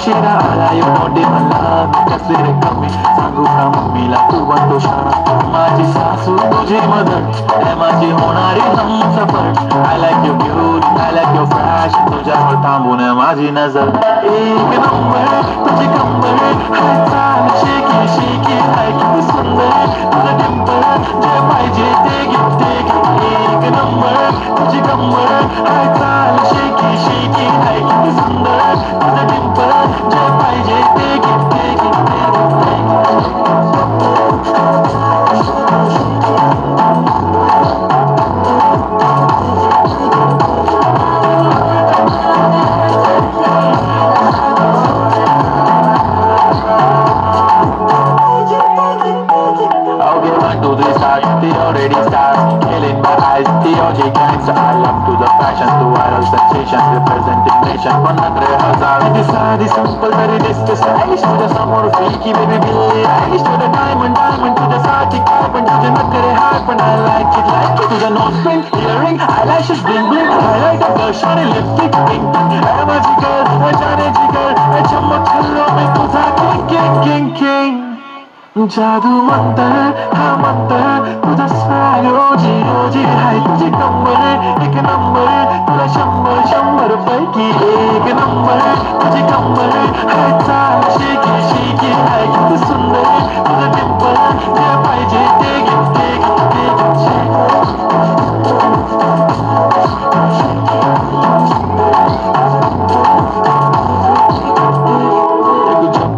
उशिरा आला यो मोठे मला मी कसले रे कमी सांगू का मम्मीला तू बनतो शाळा माझी सासू तुझी मदत आहे माझी होणारी Humsafar I like your beauty I like your fashion तुझ्यावर थांबून माझी नजर एक नंबर तुझी कंबर हाय चाल शेकी शेकी हाय किती सुंदर तुझं डिंपल जे पाहिजे ते घे एक नंबर तुझी कंबर हाय चाल शेकी शेकी हाय किती सुंदर तुझं डिंपल जे पाहिजे ते घे they already start killing my eyes TOG gangs I love to the fashion to viral sensations representing nation 100,000 साधी simple तरी दिसते stylish तुझ्या समोर freaky baby Billie Eilish तुझं diamond तुझ्यासाठी काय पण तुझे नखरे हाय पण I like it तुझं nose ring earring eyelashes bling bling highlighter blush आणि lipstick pink pink है माझी girl जाने जिगर है चमक छल्लों में तुझा king जादू मंतर हा मंतर तुझा स्वॅग रोजी रोजी हाय तुझी कंबर एक नंबर तुला 100 पैकी एक नंबर तुझी कंबर हाय चाल शेकी शेकी हाय किती सुंदर तुझं डिंपल जे पाहिजे ते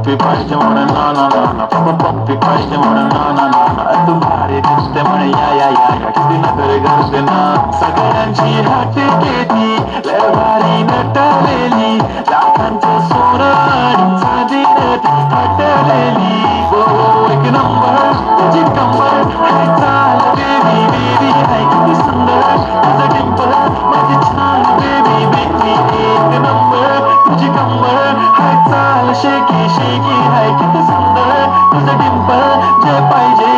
घे पाहिजे म्हणून ना ना ना ना पप्पी पाहिजे म्हणून ना ना ना ना तू भारी दिसते म्हणे या किती नखरे करते ना सगळ्यांची हात घेती लय भारी नटलेली लाखांचं सोनं आणि चांदीनं ती हटलेली हो एक नंबर तुझी कंबर हाय चाल बेबी हाय किती सुंदर तुझं डिंपल माझी छान बेबी एक नंबर तुझी कंबर हाय चाल शेकी शेकी हाय किती सुंदर तुझं डिंपल जे पाहिजे